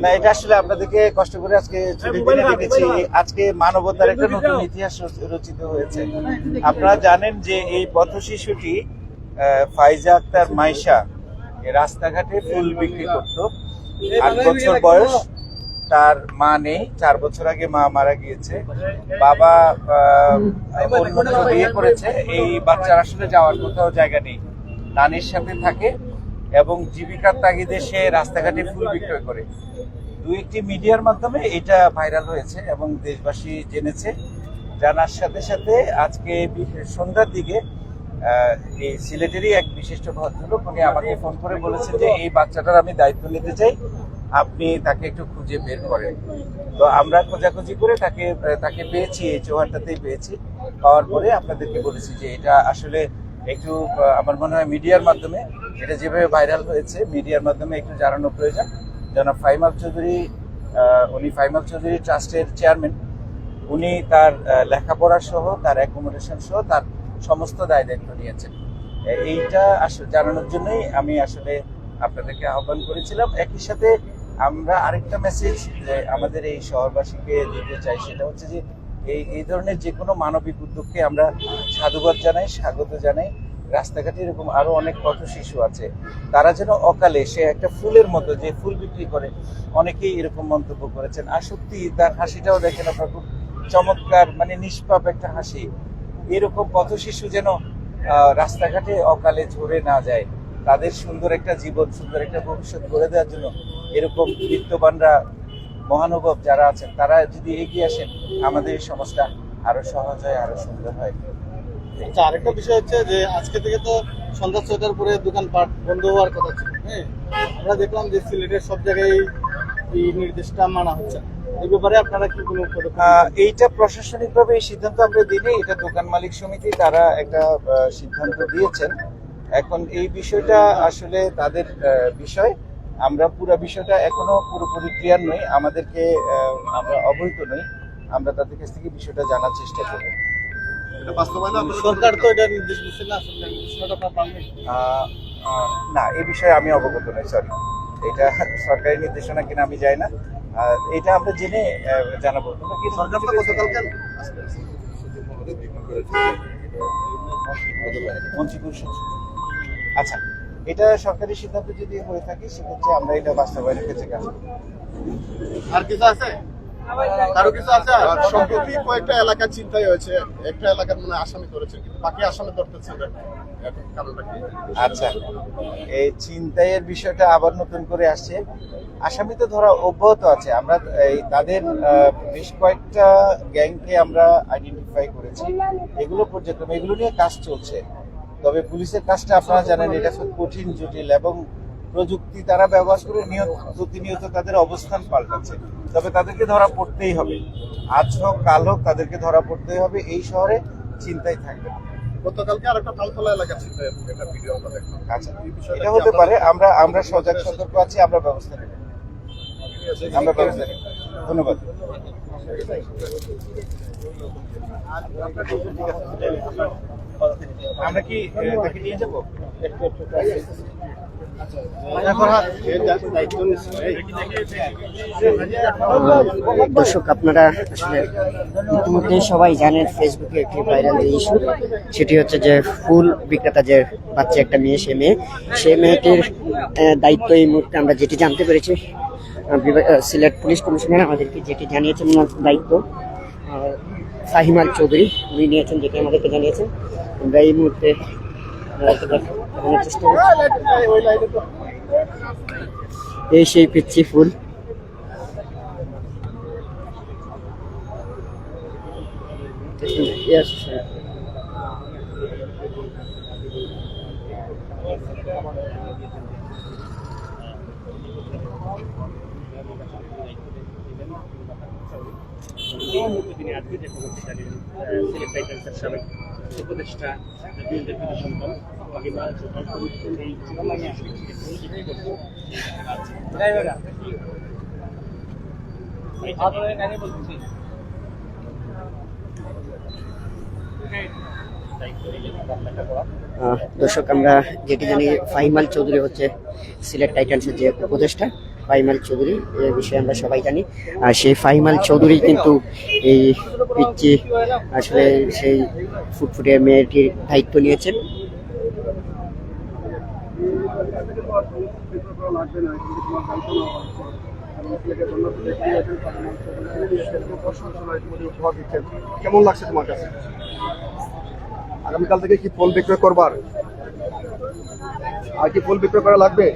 না, এটা আসলে আপনাদেরকে কষ্ট করে আজকে ছুটি দিনে ডেকেছি। আজকে মানবতার একটা নতুন ইতিহাস রচিত হয়েছে। আপনারা জানেন যে এই পথ শিশুটি ফাইজা আক্তার মাইশা রাস্তাঘাটে ফুল বিক্রি করত। 8 বছর বয়স, তার মা নেই। 4 বছর আগে মা মারা গিয়েছে। বাবা অন্যত্র বিয়ে করেছে। এই বাচ্চার আসলে যাওয়ার কোথাও জায়গা নেই, নানির সাথে থাকে এবং জীবিকার তাগিদে সে রাস্তাঘাটে ফুল বিক্রয় করে। দুই একটি মিডিয়ার মাধ্যমে এটা ভাইরাল হয়েছে এবং দেশবাসী জেনেছে। জানার সাথে সাথে আজকে সন্ধ্যার দিকে এই সিলেটেরই এক বিশিষ্ট ভদ্রলোক উনি আমাকে ফোন করে বলেছেন যে এই বাচ্চাটার আমি দায়িত্ব নিতে চাই, আপনি তাকে একটু খুঁজে বের করেন। তো আমরা খোঁজাখুঁজি করে তাকে পেয়েছি, এই চৌহানটাতেই পেয়েছি। পাওয়ার পরে আপনাদেরকে বলেছি যে এটা আসলে একটু আমার মনে হয় মিডিয়ার মাধ্যমে এটা যেভাবে ভাইরাল হয়েছে, মিডিয়ার মাধ্যমে একটু জানানো প্রয়োজন। যেন ফাইমাল চৌধুরী, উনি ফাইমাল চৌধুরী ট্রাস্টের চেয়ারম্যান, উনি তার লেখাপড়া সহ তার অ্যাকোমোডেশন সহ তার সমস্ত দায় দায়িত্ব নিয়েছেন। এইটা আসলে জানানোর জন্যই আমি আসলে আপনাদেরকে আহ্বান করেছিলাম। একই সাথে আমরা আরেকটা মেসেজ আমাদের এই শহরবাসীকে দিতে চাই, সেটা হচ্ছে যে এই ধরনের যে কোনো মানবিক উদ্যোগকে আমরা সাধুবাদ জানাই, স্বাগত জানাই। রাস্তাঘাটে এরকম আরো অনেক পথ শিশু আছে, তারা যেন অকালে, সে একটা ফুলের মতো যে ফুল বিক্রি করে, অনেকেই এরকম মন্তব্য করেছেন। আর সত্যি তার হাসিটাও দেখেন আপনার, খুব চমৎকার, মানে নিষ্পাপ একটা হাসি। এরকম পথ শিশু যেন রাস্তাঘাটে অকালে ঝরে না যায়, তাদের সুন্দর একটা জীবন, সুন্দর একটা ভবিষ্যৎ গড়ে দেওয়ার জন্য এরকম বিত্তবানরা, মহানুভব যারা আছেন, তারা যদি এগিয়ে আসেন, আমাদের এই সমাজটা আরো সহজ হয়, আরো সুন্দর হয়। আচ্ছা, আরেকটা বিষয় হচ্ছে যে আজকে থেকে তো সন্ধ্যা 6টার পরে দোকানপাট বন্ধ হওয়ার কথা ছিল। হ্যাঁ, আমরা দেখলাম যে সিলেটের সব জায়গায় এই নির্দেশটা মানা হচ্ছে। এই ব্যাপারে আপনারা কি কোনো এইটা প্রশাসনিকভাবে এই সিদ্ধান্ত আমরা দিইনি, এটা দোকান মালিক সমিতি তারা একটা সিদ্ধান্ত দিয়েছেন। এখন এই বিষয়টা আসলে তাদের বিষয়। আমরা পুরো বিষয়টা এখনো পুরোপুরি ক্লিয়ার নই, আমাদেরকে আমরা অবহিত নই। আমরা তাদের কাছ থেকে বিষয়টা জানার চেষ্টা করব। সরকার তো এটা নির্দেশ দিচ্ছে না, না, এই বিষয়ে আমি অবগত নই, সরি। এটা সরকারি নির্দেশনা কিনা আমি যাই না, এটা আমরা জেনে জানাবো। আচ্ছা, এটা সরকারি সিদ্ধান্ত যদি হয়ে থাকে সেক্ষেত্রে আমরা এটা বাস্তবায়নের ক্ষেত্রে কাজ করব। আর কিছু আছে? কারো কিছু আছে? সম্প্রতি কয়েকটা এলাকা চিন্তাই হয়েছে, একটা এলাকার মানে আসামি ধরেছে, কিন্তু বাকি আসামি ধরতেছে না। আচ্ছা, এই ছিনতাইয়ের বিষয়টা আবার নতুন করে আসছে। আসামি তো ধরা অব্যাহত আছে। আমরা তাদের বেশ কয়েকটা গ্যাংকে আমরা আইডেন্টিফাই করেছি, এগুলো পর্যায়ক্রমে এগুলো নিয়ে কাজ চলছে। তবে পুলিশের কাজটা আপনারা জানেন, এটা খুব কঠিন, জটিল এবং প্রযুক্তি তারা ব্যবহার করে প্রতিনিয়ত তাদের অবস্থান পাল্টাচ্ছে। তবে তাদেরকে ধরা পড়তেই হবে, আজ হোক কাল হোক, তাদেরকে ধরা পড়তেই হবে। এই শহরে চিন্তাই থাকবে না। গতকালকে আরেকটা তালতলা এলাকা ছিল, একটা ভিডিও আমরা দেখলাম। আচ্ছা, এটা হতে পারে। আমরা সজাগ সতর্ক আছি, আমরা ব্যবস্থা নেব। ধন্যবাদ। আমরা কি তাকে নিয়ে যাবো? দর্শক, আপনারা আসলে ইতিমধ্যেই সবাই জানেন ফেসবুকে একটি ভাইরাল যে ইস্যু, সেটি হচ্ছে যে ফুল বিক্রেতা যে বাচ্চা একটা মেয়ে, সেই মেয়েটির দায়িত্ব এই মুহূর্তে আমরা যেটি জানতে পেরেছি, সিলেট পুলিশ কমিশনার আমাদেরকে যেটি জানিয়েছেন, দায়িত্ব ফাহিমাল চৌধুরী উনি নিয়েছেন, যেটি আমাদেরকে জানিয়েছেন। আমরা এই মুহূর্তে চেষ্টা করছি। এই সেই পিচ্ছি ফুল, তিনি আজকে যে খবরটি জানিয়ে সিলেট টাইটান্সের সাবেক উপদেষ্টা সন্তান এই দায়িত্ব নিলেন লেখাপড়া? দর্শক, আমরা যেটি জানি ফাহিম আল চৌধুরী হচ্ছে সিলেট টাইটান্সের যে উপদেষ্টা, ফাহিম আল চৌধুরী এর বিষয়ে আমরা সবাই জানি। আর সেই ফাহিম আল চৌধুরী কিন্তু এই পিচ্চি আসলে সেই ফুটফুটে মেয়েটির দায়িত্ব নিয়েছেন। কেমন লাগছে তোমার কাছে? আগামীকাল থেকে কি ফল বিক্রয় করবার? আর কি ফল বিক্রয় করা লাগবে?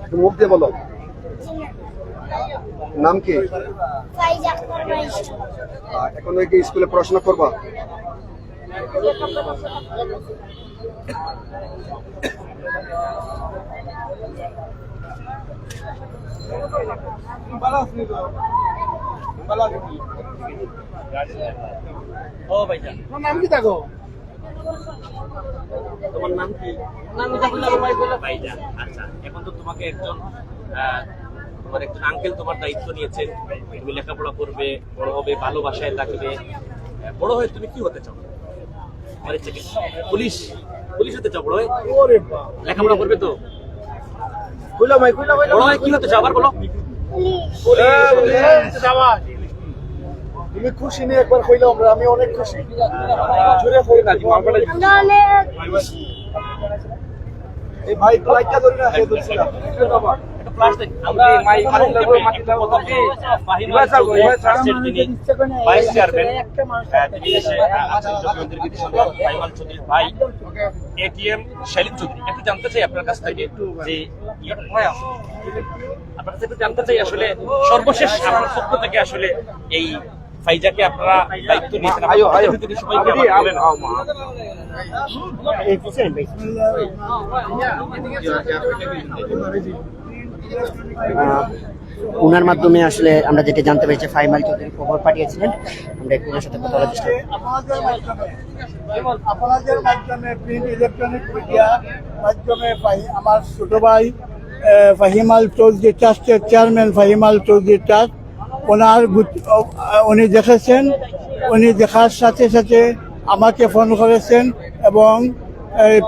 একটু মুখ দিয়ে বলো। নাম কি? এখন কি স্কুলে পড়াশোনা করবা? ও ভাইজান, নাম কি থাকো? তোমার নাম কি? ভাইজান, আচ্ছা, এখন তো তোমাকে একজন তোমার একজন আঙ্কেল তোমার দায়িত্ব নিয়েছেন। তুমি লেখাপড়া করবে, বড় হবে, ভালোবাসায় থাকবে। বড় হয়ে তুমি কি হতে চাও? আমার ইচ্ছে কি? পুলিশ পুলিশ হতে চাও? বড় হয়ে লেখাপড়া করবে তো? বড় হয়ে কি হতে চাও আবার বলো? তুমি খুশি নিয়ে একবার কইলাম, আমি অনেক খুশি। এই ভাই লাইটটা ধরি না, হে ধরছিলাম। জানতে চাই আপনার কাছ থেকে যে আপনার কাছে একটু জানতে চাই আসলে সর্বশেষ আপনার পক্ষ থেকে আসলে এই ফাইজাকে আপনারা দায়িত্ব নিয়েছেন, সবাইকে বলেন। ওনার মাধ্যমে আসলে আমরা যেটা জানতে পেরেছি, ফাহিম আল চৌধুরী খবর পাঠিয়েছিলেন। আমরা একটু ওনার সাথে কথা বলার চেষ্টা করি। আপনাদের মাধ্যমে প্রিন্ট ইলেকট্রনিক মিডিয়া মাধ্যমে আমার ছোট ভাই ফাহিম আল চৌধুরী ট্রাস্টের চেয়ারম্যান ফাহিম আল চৌধুরী ট্রাস্ট, উনি দেখেছেন। উনি দেখার সাথে সাথে আমাকে ফোন করেছেন এবং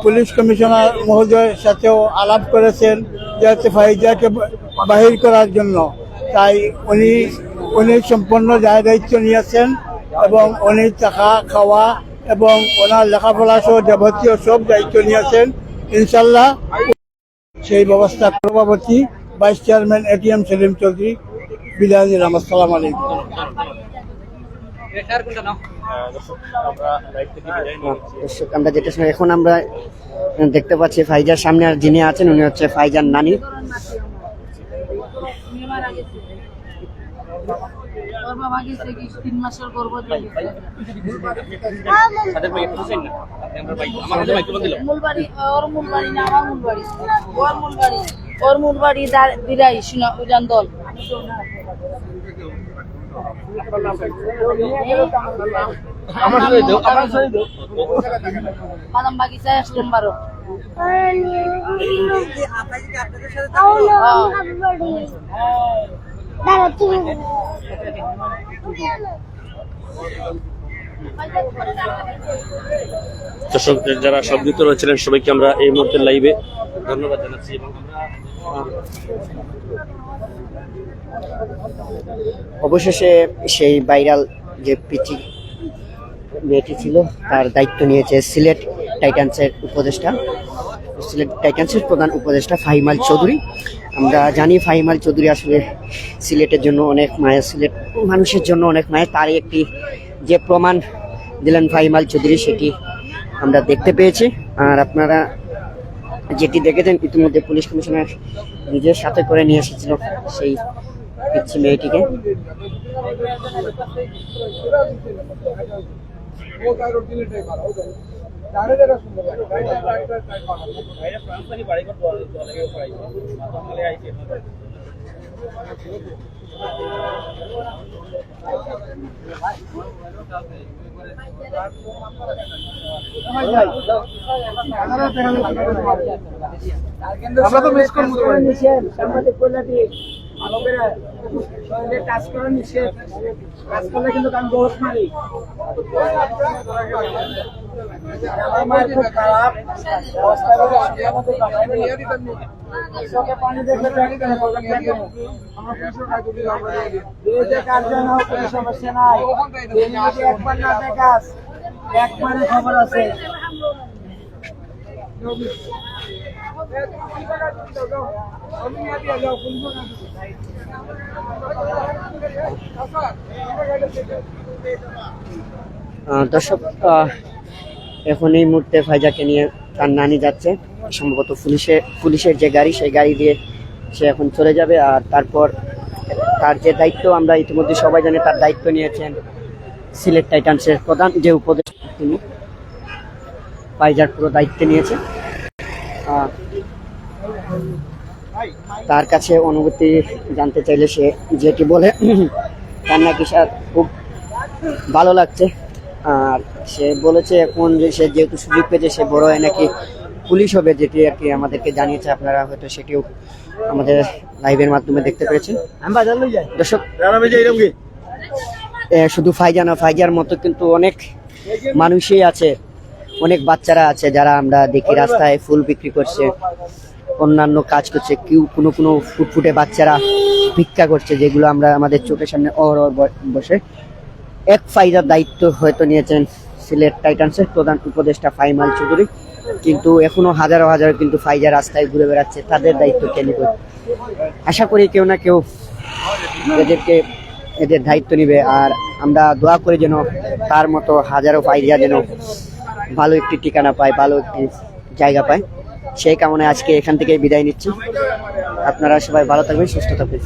পুলিশ কমিশনার মহোদয়ের সাথেও আলাপ করেছেন যাতে ফাইজাকে বাহির করার জন্য। তাই উনি সম্পূর্ণ দায়িত্ব নিয়েছেন এবং উনি থাকা খাওয়া এবং ওনার লেখাপড়া সহ যাবতীয় সব দায়িত্ব নিয়েছেন। ইনশাল্লাহ সেই ব্যবস্থা সভাপতি vice chairman ATM Selim Chowdhury. বিদায় দিলাম। আসসালামু আলাইকুম। দর্শক, আমরা যেটা শুনি এখন আমরা দেখতে পাচ্ছি ফাইজার সামনে আর যিনি আছেন উনি হচ্ছে ফাইজার নানি। বাদাম বাগিচা আসলাম বারো। দর্শক যারা সংযুক্ত রয়েছিলেন সবাইকে আমরা এই মুহূর্তে লাইভে ধন্যবাদ জানাচ্ছি এবং অবশেষে সেই ভাইরাল যে পিচি মেয়েটি ছিল তার দায়িত্ব নিয়েছে সিলেট টাইটান্সের উপদেষ্টা, সিলেট টাইটান্সের প্রধান উপদেষ্টা ফাহিম আল চৌধুরী। আমরা জানি ফাহিম আল চৌধুরী আসলে সিলেটের জন্য অনেক মায়া, সিলেট মানুষের জন্য অনেক মায়া। তারই একটি যে প্রমাণ দিলেন ফাহিম আল চৌধুরী সেটি আমরা দেখতে পেয়েছি। আর আপনারা যেটি দেখেছেন ইতিমধ্যে পুলিশ কমিশনার নিজের সাথে করে নিয়ে এসেছিল সেই পিচ্ছি মেয়েটিকে। আমরা তো মিস করবো। কাজ করা নিষেধ, কাজ করলে কিন্তু আমি বহুত মারি। খবর আছে দর্শক, এখন এই মুহূর্তে ফাইজাকে নিয়ে তার নানি যাচ্ছে, সম্ভবত পুলিশের যে গাড়ি, সেই গাড়ি দিয়ে সে এখন চলে যাবে। আর তারপর তার যে দায়িত্ব, আমরা ইতিমধ্যে সবাই জানি, তার দায়িত্ব নিয়েছেন সিলেট টাইটান্সের প্রধান যে উপদেষ্টা, তিনি ফাইজার পুরো দায়িত্ব নিয়েছে। তার কাছে অনুভূতি জানতে চাইলে সে যেটি বলে, তার নাকি খুব ভালো লাগছে। আর সে বলেছে এখন যে সে যেহেতু সুযোগ পেয়েছে, সে বড় হয় নাকি পুলিশ হবে, যেটি আর কি আমাদেরকে জানিয়েছে। আপনারা হয়তো সেটিও আমাদের লাইভের মাধ্যমে দেখতে পেরেছেন। দর্শক, শুধু ফাইজা না, ফাইজার মতো কিন্তু অনেক মানুষই আছে, অনেক বাচ্চারা আছে যারা আমরা দেখি রাস্তায় ফুল বিক্রি করছে, অন্যান্য কাজ করছে, কেউ কোনো ফুটফুটে বাচ্চারা ভিক্ষা করছে, যেগুলো আমরা আমাদের চোখের সামনে বসে। এক ফাইজার দায়িত্ব হয়তো নিয়েছেন সিলেট টাইটান্সের প্রধান উপদেষ্টা ফাইমাল চৌধুরী, কিন্তু এখনো হাজারো হাজারো কিন্তু ফাইজা রাস্তায় ঘুরে বেড়াচ্ছে, তাদের দায়িত্ব কে নিবে? আশা করি কেউ না কেউ এদের দায়িত্ব নিবে। আর আমরা দোয়া করি যেন তার মতো হাজারো ফাইজা যেন ভালো একটি ঠিকানা পায়, ভালো একটি জায়গা পায়, সেই কামনায় আজকে এখান থেকে বিদায় নিচ্ছি। আপনারা সবাই ভালো থাকবেন, সুস্থ থাকবেন।